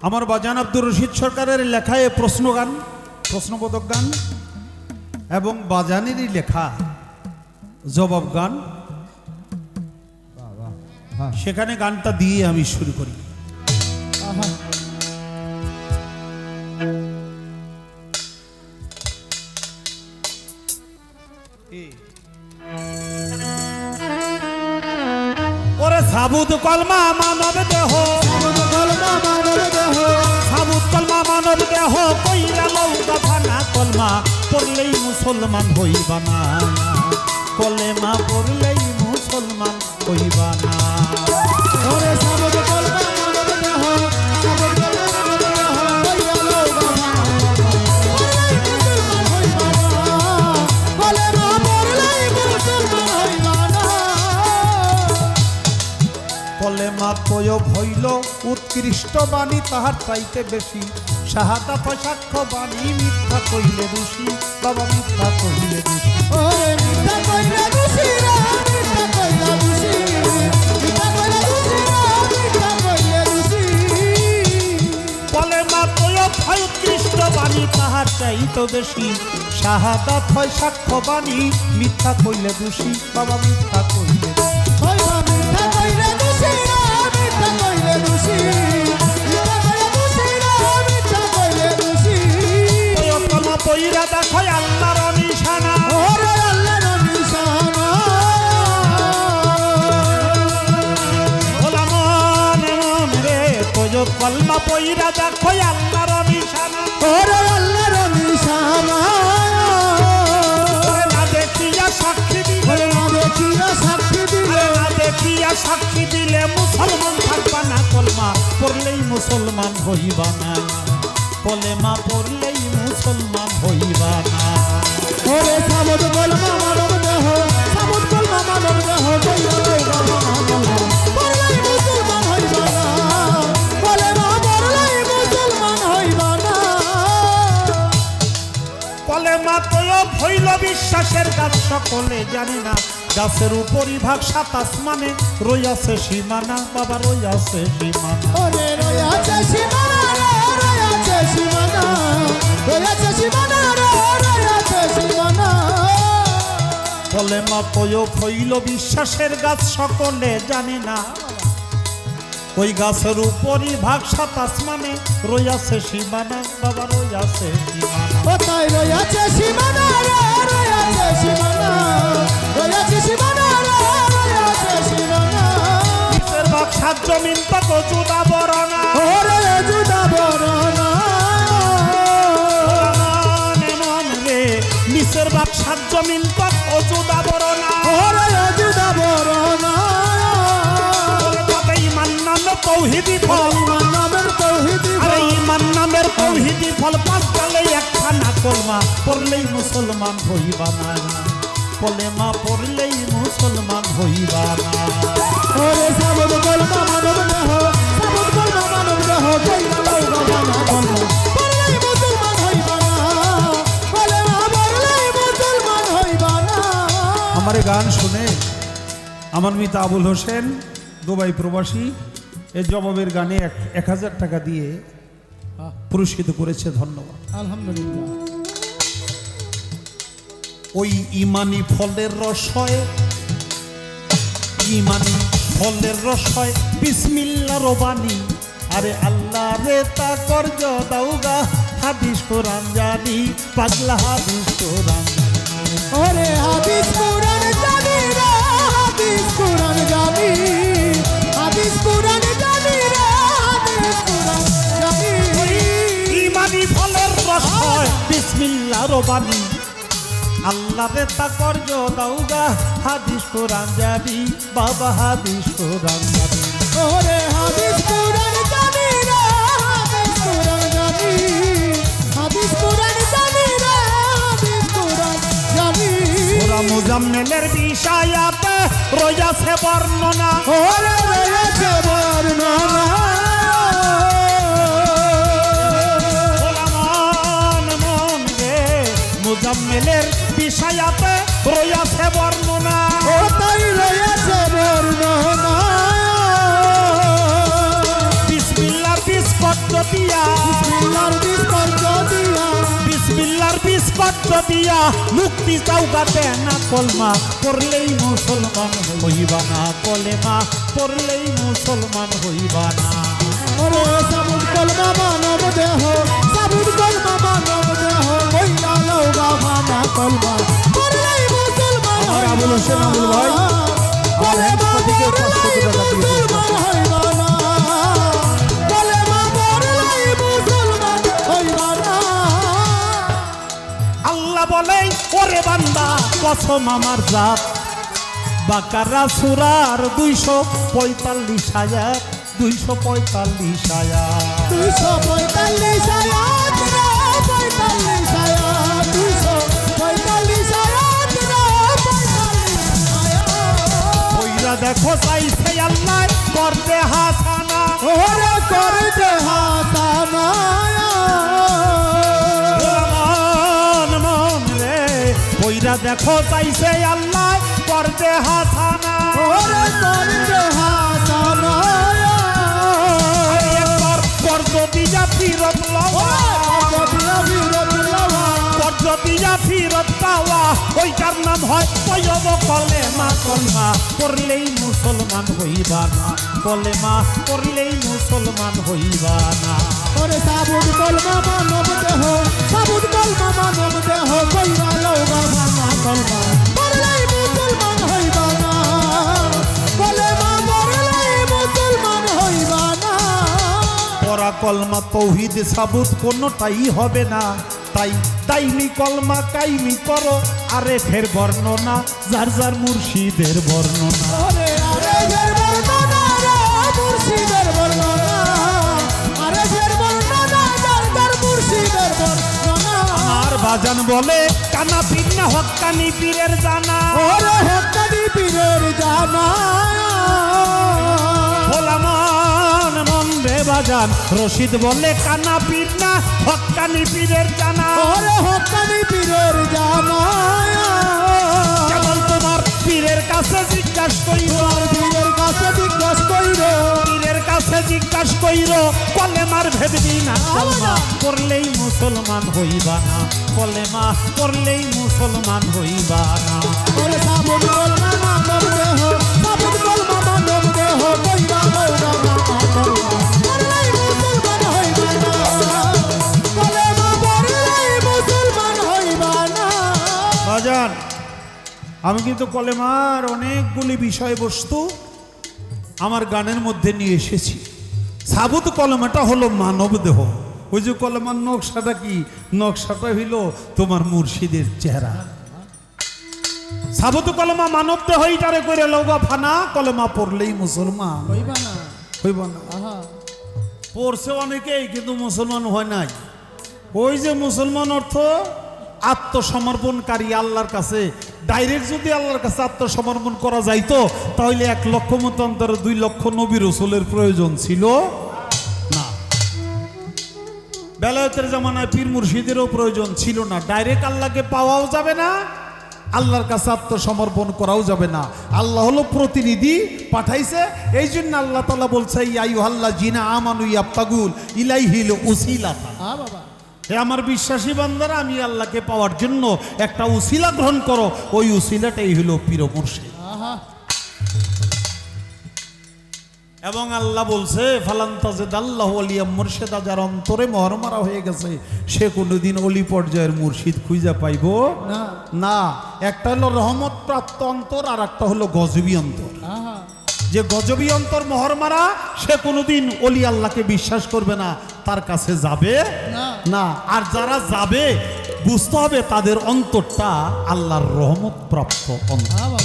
আমার বাজান আব্দুর রশিদ সরকারের লেখায় প্রশ্ন গান, প্রশ্নবোধক গান এবং বাজানেরই লেখা জবাব গান, সেখানে গানটা দিয়ে আমি শুরু করি। ওরে সাবুত কলমা মানব দেহ, সাবুত কলমা মানব দেহ, কইরা লৌকা ফানা কলমা পড়লেই মুসলমান হইবা না, কলেমা পড়লেই মুসলমান হইবা না। ওরে সাবুত কলমা মানব দেহ, সাবুত কলমা মানব দেহ, কইরা লৌকা ফানা পড়লেই মুসলমান হইবা না, কলেমা প্রয়োগ হইল উৎকৃষ্ট বাণী, তাহার চাইতে বেশি শাহাদাত সাক্ষ্য বাণী, মিথ্যা কইলে দোষী বাবা, মিথ্যা কইলে দোষী। ওরে মিথ্যা কইরা দোষী রে, মিথ্যা কইরা দোষী, মিথ্যা কইরা দোষী রে, মিথ্যা কইরা দোষী। কলেমা প্রয়োগ হয় উৎকৃষ্ট বাণী, তাহার চাইতে বেশি শাহাদাত হয় সাক্ষ্য বাণী, মিথ্যা কইলে দোষী বাবা, মিথ্যা কইলে দোষী। কইবা মিথ্যা কইরা দোষী রে, মিথ্যা কইরা দোষী, মিথ্যা কইরা দোষী রে, মিথ্যা কইরা দোষী। কলমা পইরা দেখো আল্লাহর নিশানা, ওরে আল্লাহর নিশানা, ওলা মনে মনে রে প্রয়োগ কলমা পইরা দেখো আল্লাহর নিশানা, ওরে আল্লাহর নিশানা। না দেখিয়া সাক্ষী দিলে, ওরে না দেখিয়া সাক্ষী দিলে, না দেখিয়া সাক্ষী দিলে মুসলমান থাকবা না, কলমা পড়লেই মুসলমান হইবা না, কলেমা পড়লেই মুসলমান হইবা না। ওরে সাবুত কলমা মানব দেহ, সাবুত কলমা মানব দেহ, কইরা লৌকা ফানা পড়লেই মুসলমান হইবা না, কলেমা পড়লেই মুসলমান হইবা না। কলেমা প্রয়োগ হইল বিশ্বাসের গাছ, সকলে জানে না, গাছের উপরিভাগ সাত আসমানে রইয়াছে সীমানা বাবা, রইয়াছে সীমানা। ওরে রয়াছে সীমানা রে, রয়াছে সীমানা, রয়াছে সীমানা রে, রয়াছে সীমানা। কলেমা প্রয়োগ হইল বিশ্বাসের গাছ, সকলে জানে না, ওই গাছের উপরিভাগ সাত আসমানে রইয়াছে সীমানা বাবা, রইয়াছে সীমানা। ও তাই রয়াছে সীমানা রে, রয়াছে সীমানা, রয়াছে সীমানা রে, রয়াছে সীমানা। নিচের ভাগ সাত জমিন তত জুদা বরনা, ওরে জুদা বরনা, মনে মনে রে নিচের ভাগ সাত জমিন তত জুদা বরনা, ওরে জুদা বরনা। ইমান নামের তৌহিদি ফল, ইমান নামের তৌহিদি আরে ফল, ইমান নামের তৌহিদি ফল, পাঁচ গালে একখানা কলমা পড়লেই মুসলমান হইবা না, কলেমা পড়লেই মুসলমান হইবা না। ওরে সাবুত কলমা মানব দেহ, সাবুত কলমা মানব দেহ, কইরা লৌকা ফানা পড়লেই মুসলমান হইবা না, কলেমা পড়লেই মুসলমান হইবা না। আমার এই গান শুনে আমার মিতা আবুল হোসেন দুবাই প্রবাসী এই জবাবের গানে 1000 টাকা দিয়ে পুরস্কৃত করেছে, ধন্যবাদ। আলহামদুলিল্লাহ। ওই ইমানি ফলের রস হয়, ইমানি ফলের রস হয় বিসমিল্লাহর বাণী, আরে আল্লাহ রে তা করজ দাউগা, হাদিস কোরআন জানি পাগলা, হাদিস কোরআন জানি। ওরে হাদিস কুরআন জানি রে, হাদিস কুরআন জানি, হাদিস কুরআন জানি রে, হাদিস কুরআন জানি। ইমানি ফলের রস হয় বিসমিল্লাহর বাণী, আল্লাহ রে তা করজ দাউগা, হাদিস কোরআন জানি বাবা, হাদিস কোরআন জানি। ওরে হাদিস কুরআন জানি রে, হাদিস কুরআন জানি, হাদিস কুরআন জানি রে, হাদিস কুরআন জানি। সূরা মুজাম্মিলের বিষয়াতে রয়েছে বর্ণনা, ওরে রয়েছে বর্ণনা, মন রে মুজাম্মিলের বিষয়াতে রয়েছে বর্ণনা, ও তাই রয়েছে বর্ণনা। বিসমিল্লাহ বিস্পট যদি বাদ্য দিয়া মুক্তি চাউগা দেনা কলমা পড়লেই মুসলমান হইবা না কলেমা পড়লেই মুসলমান হইবা না ওরে সাবুত কলমা মানব দেহ সাবুত কলমা মানব দেহ কইলা লওগা ভানা কলমা পড়লেই মুসলমান আমার আবুল হোসেন আবুল ভাই আমার হেডপতিকে 500 টাকা দিয়ে মুসলমান হইবা না কলমা পড়লেই মুসলমান হইবা না আল্লাহ বলে ওরে বান্দা কসম আমার জাত বাকারা সূরার 245 আয়াত 245 আয়াত 245 আয়াত রে 45 আয়াত 245 আয়াত রে 45 আয়াত ওইরা দেখো চাইছে আল্লাহ করতে হাসানা ওরে করতে হাসানা মন মন রে ওইরা দেখো চাইছে আল্লাহ করতে হাসানা ওরে করতে হাসানা একবার কর্জ দিয়া ফিরত লওয়া কর্জ দিয়া ফিরত পাওয়া ওইটার নাম হয় তৈয়ব কলেমা কলমা পড়লেই মুসলমান হইবা না কলেমা পড়লেই মুসলমান হইবা না ওরে সাবুত কলমা মানব দেহ সাবুত কলমা মানব দেহ কইরা লওগা ভানা কলমা পড়লেই মুসলমান হইবা না কলেমা পড়লেই মুসলমান হইবা না পড়া কলমা তৌহিদ সাবুত কোনোটাই হবে না তাই দাইমি কলমা কাইমি করো আরে ফের বর্ণনা যার যার মুর্শিদের বর্ণনা ওরে আরে ফের বর্ণনা রে মুর্শিদের বর্ণনা আরে ফের বর্ণনা যার যার মুর্শিদের বর্ণনা আর বাজান বলে কানা পীর না হক্কানি পীরের জানা ওরে হক্কানি পীরের জানা ভোলা মন মন রে বাজান রশিদ বলে কানা পীর না হক্কানি পীরের জানা ওরে হক্কানি পীরের জানা কেবল তোমার পীরের কাছে জিজ্ঞাসা কইর পীরের কাছে জিজ্ঞাসা কইরো পীরের কাছে জিজ্ঞাসা কইর কলেমার ভেদবি না কলমা করলেই মুসলমান হইবা না কলেমা করলেই মুসলমান হইবা না ওরে সাবুত কলমা মানব দেহ সাবুত কলমা মানব দেহ কইরা লওগা ভানা কলমা পড়লেই মুসলমান হইবা না কলেমা পড়লেই মুসলমান হইবা না বাজান আমি কিন্তু কলেমার অনেকগুলি বিষয়বস্তু আমার গানের মধ্যে নিয়ে এসেছি সাবুত কলমাটা হলো মানব দেহ ওই যে কলেমার নকশাটা কি নকশাটা হইল তোমার মুর্শিদের চেহারা সাবুত কলমা মানব দেহ এইটারে করে লওগা ফানা কলেমা পড়লেই মুসলমান হইবা না হইব না আহা পড়ছে অনেকেই কিন্তু মুসলমান হয় নাই ওই যে মুসলমান অর্থ আত্মসমর্পণকারী আল্লাহর কাছে ডাইরেক্ট যদি আল্লাহর কাছে আত্মসমর্পণ করা যাইতো তাহলে 1 লক্ষ মতান্তর 2 লক্ষ নবী রাসূলের প্রয়োজন ছিল না বেলায়েতের জামানায় পীর মুর্শিদেরও প্রয়োজন ছিল না ডাইরেক্ট আল্লাহকে পাওয়াও যাবে না আল্লাহর কাছে আত্মসমর্পণ করাও যাবে না আল্লাহ হলো প্রতিনিধি পাঠাইছে এই জন্য আল্লাহ তাআলা বলছে ইয়া আইয়ুহাল্লাযিনা আমানু ইয়াবতাগুল ইলাইহিল উসিলাতা বাবা হে আমার বিশ্বাসী বান্দারা আমি আল্লাহকে পাওয়ার জন্য একটা উসিলা গ্রহণ করো ওই উসিলাটাই হলো পীর মুর্শিদ আহা এবং আল্লাহ বলছে ফালান্তাজিদাল্লাহু ওলিয়া মুর্শিদা যার অন্তরে মোহর মারা হয়ে গেছে সে কোনোদিন অলি পর্যায়ের মুর্শিদ খুঁজে পাইবো না না একটা হলো রহমত প্রাপ্ত অন্তর আর একটা হলো গজবী অন্তর আহা যে গজবী অন্তর মোহর মারা সে কোনোদিন অলি আল্লাহকে বিশ্বাস করবে না তার কাছে যাবে না না আর যারা যাবে বুঝতে হবে তাদের অন্তরটা আল্লাহর রহমত প্রাপ্ত অন্তর বাবা